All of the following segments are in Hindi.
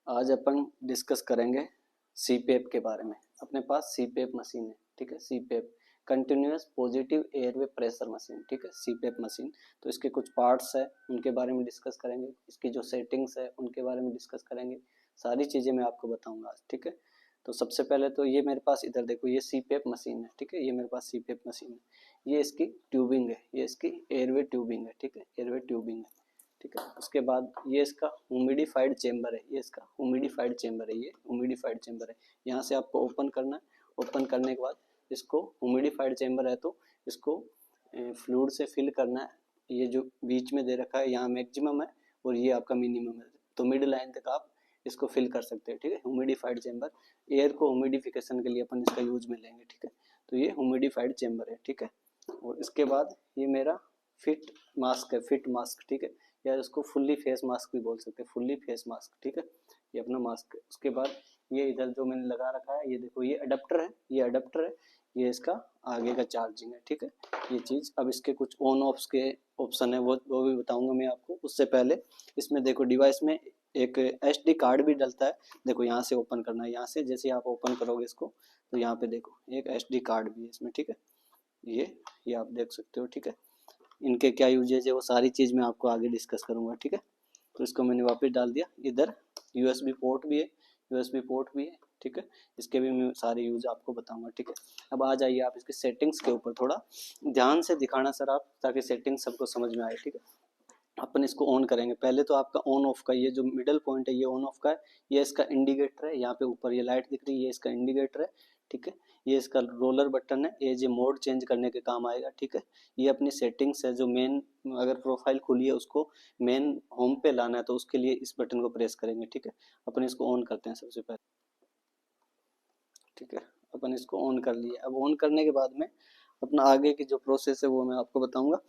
आज अपन डिस्कस करेंगे सीपेप के बारे में। अपने पास सीपेप मशीन है, ठीक है। CPAP continuous positive airway pressure machine, ठीक है, सीपेप मशीन। तो इसके कुछ पार्ट्स है, उनके बारे में डिस्कस करेंगे। इसकी जो सेटिंग्स है उनके बारे में डिस्कस करेंगे। सारी चीज़ें मैं आपको बताऊंगा आज, ठीक है। तो सबसे पहले तो ये मेरे पास इधर देखो, ये सीपेप मशीन है, ठीक है। ये मेरे पास सीपेप मशीन है। ये इसकी ट्यूबिंग है, ये इसकी एयरवे ट्यूबिंग है, ठीक है, एयरवे ट्यूबिंग है, ठीक है। उसके बाद ये इसका ह्यूमिडिफाइड चेंबर है, ये इसका ह्यूमिडिफाइड चेंबर है, ये ह्यूमिडिफाइड चेंबर है। यहाँ से आपको ओपन करना है। ओपन करने के बाद इसको, ह्यूमिडिफाइड चेंबर है तो इसको फ्लूइड से फिल करना है। ये जो बीच में दे रखा है यहाँ मैक्सिमम है और ये आपका मिनिमम है, तो मिड लाइन तक आप इसको फिल कर सकते हैं, ठीक है। ह्यूमिडिफाइड चेंबर, एयर को ह्यूमिडिफिकेशन के लिए अपन इसका यूज में लेंगे, ठीक है। तो ये ह्यूमिडिफाइड चेंबर है, ठीक है। और इसके बाद ये मेरा फिट मास्क है, फिट मास्क, ठीक है, या इसको फुल्ली फेस मास्क भी बोल सकते हैं, फुल्ली फेस मास्क, ठीक है। ये अपना मास्क है। उसके बाद ये इधर जो मैंने लगा रखा है, ये देखो, ये अडेप्टर है, ये अडेप्टर है, ये इसका आगे का चार्जिंग है, ठीक है, ये चीज़। अब इसके कुछ ऑन ऑफ के ऑप्शन है, वो भी बताऊंगा मैं आपको। उससे पहले इसमें देखो, डिवाइस में एक SD कार्ड भी डलता है। देखो यहाँ से ओपन करना है, यहाँ से जैसे आप ओपन करोगे इसको तो यहाँ पे देखो एक SD कार्ड भी है इसमें, ठीक है। ये आप देख सकते हो, ठीक है। इनके क्या यूजेज है वो सारी चीज़ मैं आपको आगे डिस्कस करूंगा, ठीक है। तो इसको मैंने वापस डाल दिया। इधर USB पोर्ट भी है, USB पोर्ट भी है, ठीक है। इसके भी मैं सारे यूज आपको बताऊंगा, ठीक है। अब आ जाइए आप इसके सेटिंग्स के ऊपर, थोड़ा ध्यान से दिखाना सर आप, ताकि सेटिंग सबको समझ में आए, ठीक है। अपन इसको ऑन करेंगे। पहले तो आपका ऑन ऑफ का ये जो मिडल पॉइंट है ये ऑन ऑफ का है, ये इसका इंडिकेटर है। यहाँ पे ऊपर ये लाइट दिख रही है, ये इसका इंडिकेटर है, ठीक है। ये इसका रोलर बटन है, ये जो मोड चेंज करने के काम आएगा, ठीक है। ये अपनी सेटिंग्स है, जो मेन अगर प्रोफाइल खुली है उसको मेन होम पे लाना है तो उसके लिए इस बटन को प्रेस करेंगे, ठीक है। अपन इसको ऑन करते हैं सबसे पहले, ठीक है। अपन इसको ऑन कर लिए। अब ऑन करने के बाद में अपना आगे की जो प्रोसेस है वो मैं आपको बताऊंगा।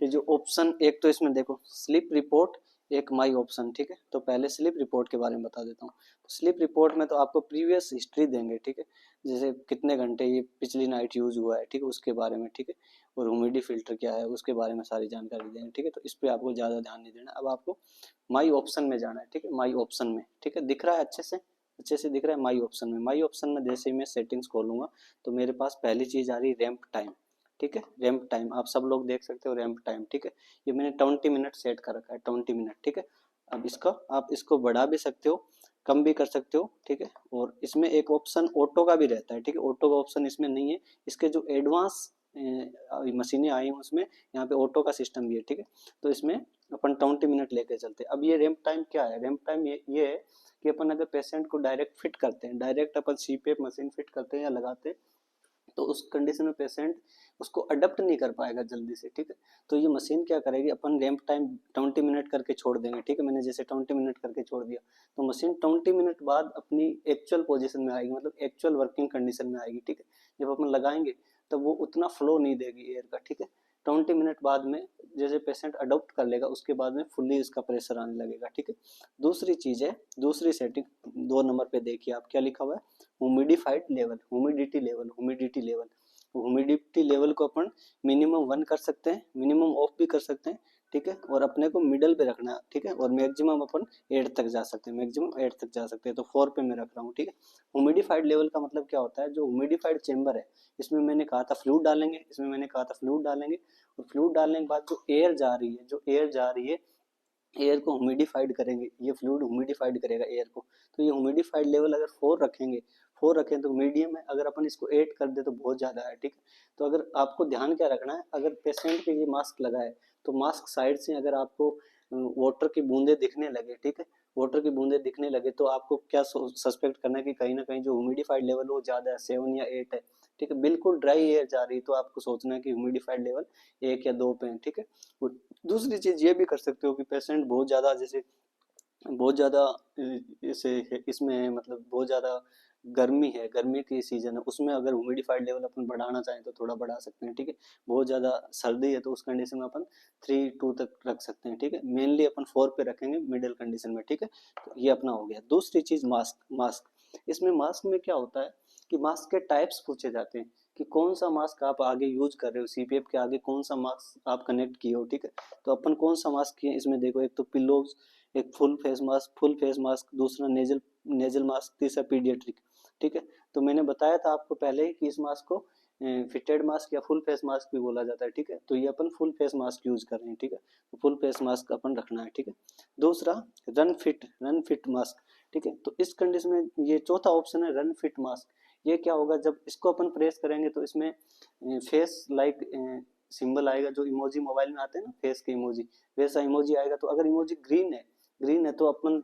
कि जो ऑप्शन, एक तो इसमें देखो स्लिप रिपोर्ट, एक माई ऑप्शन, ठीक है। तो पहले स्लिप रिपोर्ट के बारे में बता देता हूँ। तो स्लिप रिपोर्ट में तो आपको प्रीवियस हिस्ट्री देंगे, ठीक है, जैसे कितने घंटे ये पिछली नाइट यूज हुआ है, ठीक है, उसके बारे में, ठीक है। और ह्यूमिडिटी फिल्टर क्या है उसके बारे में सारी जानकारी देंगे, ठीक है। तो इस पर आपको ज़्यादा ध्यान नहीं देना। अब आपको माई ऑप्शन में जाना है, ठीक है, माई ऑप्शन में, ठीक है। दिख रहा है अच्छे से दिख रहा है। माई ऑप्शन में, माई ऑप्शन में जैसे ही मैं सेटिंग्स खोलूंगा तो मेरे पास पहली चीज आ रही रैंप टाइम, ठीक है। रैंप टाइम आप सब लोग देख सकते हो, रैंप टाइम, ठीक है। ये मैंने 20 मिनट सेट कर रखा है, 20 मिनट, ठीक है। अब इसका आप इसको बढ़ा भी सकते हो, कम भी कर सकते हो, ठीक है। और इसमें एक ऑप्शन ऑटो का भी रहता है, ठीक है। ऑटो का ऑप्शन इसमें नहीं है। इसके जो एडवांस मशीनें आई हैं उसमें यहाँ पे ऑटो का सिस्टम भी है, ठीक है। तो इसमें अपन 20 मिनट लेके चलते हैं। अब ये रैंप टाइम क्या है? रैंप टाइम ये है कि अपन अगर पेशेंट को डायरेक्ट फिट करते हैं, डायरेक्ट अपन सीपेप मशीन फिट करते हैं या लगाते हैं, तो उस कंडीशन में पेशेंट उसको अडप्ट नहीं कर पाएगा जल्दी से, ठीक है। तो ये मशीन क्या करेगी, अपन रैंप टाइम 20 मिनट करके छोड़ देंगे, ठीक है। मैंने जैसे 20 मिनट करके छोड़ दिया तो मशीन 20 मिनट बाद अपनी एक्चुअल पोजीशन में आएगी, मतलब एक्चुअल वर्किंग कंडीशन में आएगी, ठीक है। जब अपन लगाएंगे तब वो उतना फ्लो नहीं देगी एयर का, ठीक है। 20 मिनट बाद में जैसे पेशेंट अडॉप्ट कर लेगा उसके बाद में फुल्ली इसका प्रेशर आने लगेगा, ठीक है। दूसरी चीज है, दूसरी सेटिंग 2 नंबर पे देखिए आप, क्या लिखा हुआ है, humidified level, humidity level, humidity level. Humidity level को अपन मिनिमम 1 कर सकते हैं, मिनिमम ऑफ भी कर सकते हैं, ठीक है। और अपने को मिडल पे रखना है, ठीक है। और मैक्सिमम अपन 8 तक जा सकते हैं, मैक्सिमम 8 तक जा सकते हैं। तो 4 पे मैं रख रहा हूँ, ठीक है। ह्यूमिडिफाइड लेवल का मतलब क्या होता है, जो ह्यूमिडिफाइड चेंबर है इसमें मैंने कहा था फ्लूइड डालेंगे, इसमें मैंने कहा था फ्लूइड डालेंगे। और फ्लूइड डालने के बाद जो एयर जा रही है, जो एयर जा रही है, एयर को ह्यूमिडिफाइड करेंगे, ये फ्लूइड ह्यूमिडिफाइड करेगा एयर को। तो ये ह्यूमिडिफाइड लेवल अगर 4 रखेंगे, 4 रखें तो मीडियम है, अगर अपन इसको 8 कर दे तो बहुत ज़्यादा है, ठीक है। तो अगर आपको ध्यान क्या रखना है, अगर पेशेंट पे ये मास्क लगाए तो मास्क साइड से अगर आपको वाटर की बूंदे दिखने लगे, ठीक है, वाटर की बूंदे दिखने लगे तो आपको क्या सस्पेक्ट करना है कि कहीं ना कहीं जो ह्यूमिडिफाइड लेवल वो ज़्यादा है, 7 या 8 है, ठीक है। बिल्कुल ड्राई एयर जा रही है तो आपको सोचना है कि ह्यूमिडिफाइड लेवल 1 या 2 पे है, ठीक है। दूसरी चीज़ ये भी कर सकते हो कि पेशेंट बहुत ज़्यादा, जैसे बहुत ज़्यादा इसे इसमें मतलब बहुत ज़्यादा गर्मी है, गर्मी की सीज़न है, उसमें अगर ह्यूमिडिफाइड लेवल अपन बढ़ाना चाहें तो थोड़ा बढ़ा सकते हैं, ठीक है। बहुत ज़्यादा सर्दी है तो उस कंडीशन में अपन 3-2 तक रख सकते हैं, ठीक है। मेनली अपन 4 पे रखेंगे मिडिल कंडीशन में, ठीक है। तो ये अपना हो गया। दूसरी चीज़ मास्क। इसमें मास्क में क्या होता है कि मास्क के टाइप्स पूछे जाते हैं कि कौन सा मास्क आप आगे यूज कर रहे हो, सीपीएफ के आगे कौन सा मास्क आप कनेक्ट किए हो, ठीक है। तो अपन कौन सा मास्क किए इसमें देखो, एक तो पिलोज एक फुल फेस मास्क, दूसरा नेजल मास्क, तीसरा पीडियाट्रिक, ठीक है। तो मैंने बताया था आपको पहले ही कि इस मास्क को फिटेड मास्क या फुल फेस मास्क भी बोला जाता है, ठीक है। तो ये अपन फुल फेस मास्क यूज कर रहे हैं, ठीक है। तो फुल फेस मास्क अपन रखना है, ठीक है। दूसरा रन फिट मास्क, ठीक है। तो इस कंडीशन में ये चौथा ऑप्शन है रन फिट मास्क। ये क्या होगा, जब इसको अपन प्रेस करेंगे तो इसमें फेस लाइक सिंबल आएगा, जो इमोजी मोबाइल में आते हैं ना फेस के इमोजी, वैसा इमोजी आएगा। तो अगर इमोजी ग्रीन है तो अपन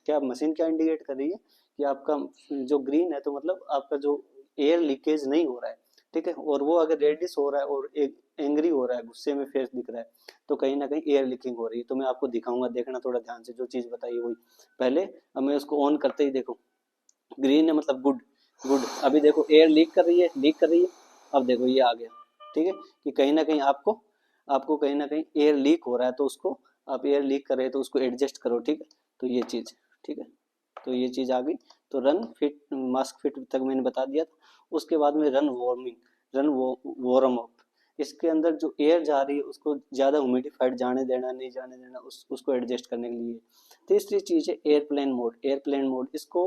क्या मशीन क्या इंडिकेट कर रही है कि आपका जो ग्रीन है तो मतलब आपका जो एयर लीकेज नहीं हो रहा है, ठीक है। और वो अगर रेडिश हो रहा है और एक एंग्री हो रहा है, गुस्से में फेस दिख रहा है, तो कहीं ना कहीं एयर लीकिंग हो रही है। तो मैं आपको दिखाऊंगा, देखना थोड़ा ध्यान से, जो चीज बताई वही पहले। अब मैं उसको ऑन करते ही देखो ग्रीन है मतलब गुड। अभी देखो एयर लीक कर रही है। अब देखो ये आ गया, ठीक है। कि कहीं ना कहीं आपको कहीं ना कहीं एयर लीक हो रहा है, तो उसको आप एयर लीक कर रहे हैं तो उसको एडजस्ट करो, ठीक है। तो ये चीज, ठीक है। तो ये चीज आ गई। तो रन फिट मास्क फिट तक मैंने बता दिया था। उसके बाद में रन वार्म अप। इसके अंदर जो एयर जा रही है उसको ज्यादा ह्यूमिडिफाइड जाने देना नहीं जाने देना, उसको एडजस्ट करने के लिए। तीसरी चीज है एयरप्लेन मोड। इसको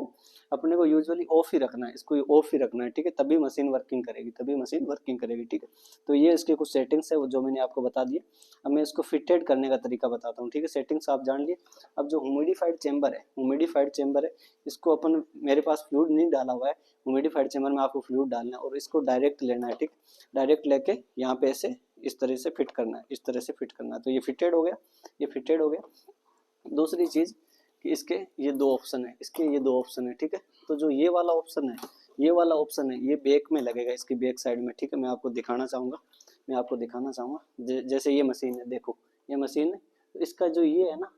अपने को यूजुअली ऑफ ही रखना है, इसको ऑफ ही रखना है, ठीक है। तभी मशीन वर्किंग करेगी, ठीक है। तो ये इसके कुछ सेटिंग्स है जो मैंने आपको बता दिए। अब मैं इसको फिटेड करने का तरीका बताता हूँ, ठीक है। सेटिंग्स आप जान लिए। अब जो ह्यूमिडिफाइड चेंबर है, इसको अपन, मेरे पास फ्लूइड नहीं डाला हुआ है, ह्यूमिडिफाइड चेंबर में आपको फ्लूइड डालना है और इसको डायरेक्ट लेना है, ठीक। डायरेक्ट लेके यहाँ पे ऐसे इस तरह से फिट करना है, तो ये फिटेड हो गया। दूसरी चीज कि इसके ये दो ऑप्शन है, ठीक है। तो जो ये वाला ऑप्शन है ये बैक में लगेगा, इसकी बैक साइड में, ठीक है। मैं आपको दिखाना चाहूंगा जैसे ये मशीन है, देखो ये मशीन है। तो इसका जो ये है ना,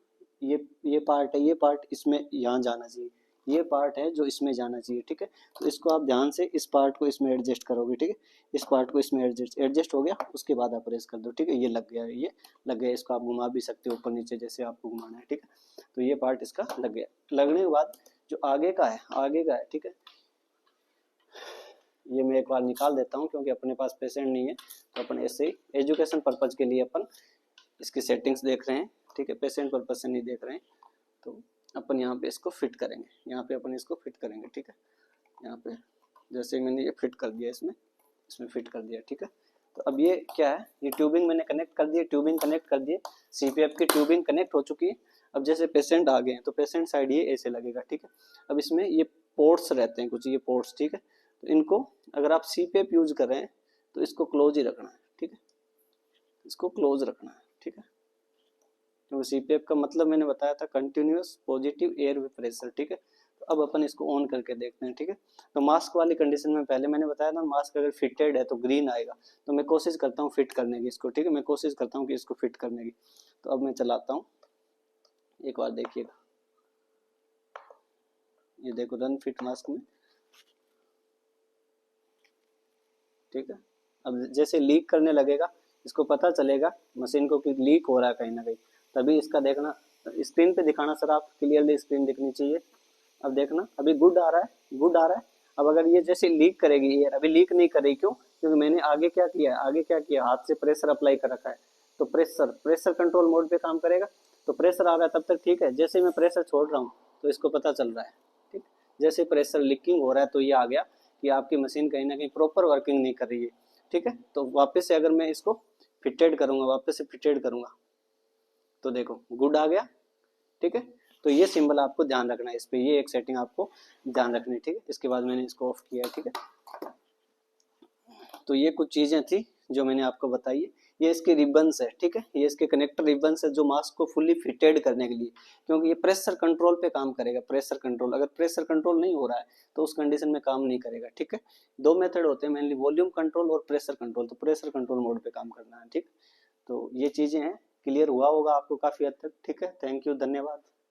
ये पार्ट इसमें यहाँ जाना चाहिए, ये पार्ट है जो इसमें जाना चाहिए, ठीक है। तो इसको आप ध्यान से इस पार्ट को इसमें एडजस्ट करोगे, ठीक है। इस पार्ट को इसमें एडजस्ट हो गया, उसके बाद आप प्रेस कर दो, ठीक है। ये लग गया। इसको आप घुमा भी सकते हो ऊपर नीचे, जैसे आपको घुमाना है, ठीक है। तो ये पार्ट इसका लग गया। लगने के बाद जो आगे का है, ठीक है। ये मैं एक बार निकाल देता हूँ क्योंकि अपने पास पेशेंट नहीं है, तो अपन ऐसे ही एजुकेशन पर्पज के लिए अपन इसकी सेटिंग्स देख रहे हैं, ठीक है। पेशेंट पर्पज से नहीं देख रहे हैं। तो अपन यहाँ पे इसको फिट करेंगे, ठीक है। यहाँ पे जैसे मैंने ये फिट कर दिया, इसमें फिट कर दिया, ठीक है। तो अब ये क्या है, ये ट्यूबिंग मैंने कनेक्ट कर दिए, सीपीएफ की ट्यूबिंग कनेक्ट हो चुकी है। अब जैसे पेशेंट आ गए हैं तो पेशेंट साइड ये ऐसे लगेगा, ठीक है। अब इसमें ये पोर्ट्स रहते हैं कुछ, ये पोर्ट्स, ठीक है। तो इनको अगर आप सीपीएफ यूज कर रहे हैं तो इसको क्लोज ही रखना है, ठीक है। इसको क्लोज रखना है, ठीक है। तो सीपीएफ का मतलब मैंने बताया था कंटिन्यूअस पॉजिटिव एयर प्रेशर, ठीक है। तो अब अपन इसको ऑन करके देखते हैं, ठीक है। तो मास्क वाली कंडीशन में पहले मैंने बताया था मास्क अगर फिटेड है तो ग्रीन आएगा। तो मैं कोशिश करता हूँ फिट करने की इसको, ठीक है। मैं कोशिश करता हूँ कि इसको फिट करने की। तो अब मैं चलाता हूँ, एक बार देखिएगा। ये देखो रन फिट मास्क में, ठीक है। अब जैसे लीक करने लगेगा, इसको पता चलेगा मशीन को कि लीक हो रहा है कहीं ना कहीं, तभी इसका देखना, स्क्रीन पे दिखाना सर, आप क्लियरली स्क्रीन दिखनी चाहिए। अब देखना अभी गुड आ रहा है। अब अगर ये जैसे लीक करेगी एयर, अभी लीक नहीं कर रही, क्यों? क्योंकि मैंने आगे क्या किया, हाथ से प्रेशर अप्लाई कर रखा है। तो प्रेशर कंट्रोल मोड पे काम करेगा। तो प्रेशर आ रहा है तब तक ठीक है, जैसे मैं प्रेशर छोड़ रहा हूँ तो इसको पता चल रहा है, ठीक। जैसे प्रेशर लीकिंग हो रहा है तो ये आ गया कि आपकी मशीन कहीं ना कहीं प्रॉपर वर्किंग नहीं कर रही है, ठीक है। तो वापस से अगर मैं इसको फिटेड करूंगा, तो देखो गुड आ गया, ठीक है। तो ये सिंबल आपको ध्यान रखना है, इस पे ये एक सेटिंग आपको ध्यान रखनी है, ठीक है। इसके बाद मैंने इसको ऑफ किया है, ठीक है। तो ये कुछ चीजें थी जो मैंने आपको बताई है। ये इसके रिबन्स है, ठीक है। ये इसके कनेक्टर रिबन्स है जो मास्क को फुल्ली फिटेड करने के लिए, क्योंकि ये प्रेशर कंट्रोल पे काम करेगा। प्रेशर कंट्रोल, अगर प्रेशर कंट्रोल नहीं हो रहा है तो उस कंडीशन में काम नहीं करेगा, ठीक है। दो मेथड होते हैं मेनली, वॉल्यूम कंट्रोल और प्रेशर कंट्रोल। तो प्रेशर कंट्रोल मोड पे काम करना है, ठीक। तो ये चीजें हैं, क्लियर हुआ होगा आपको काफी हद तक, ठीक है। थैंक यू, धन्यवाद।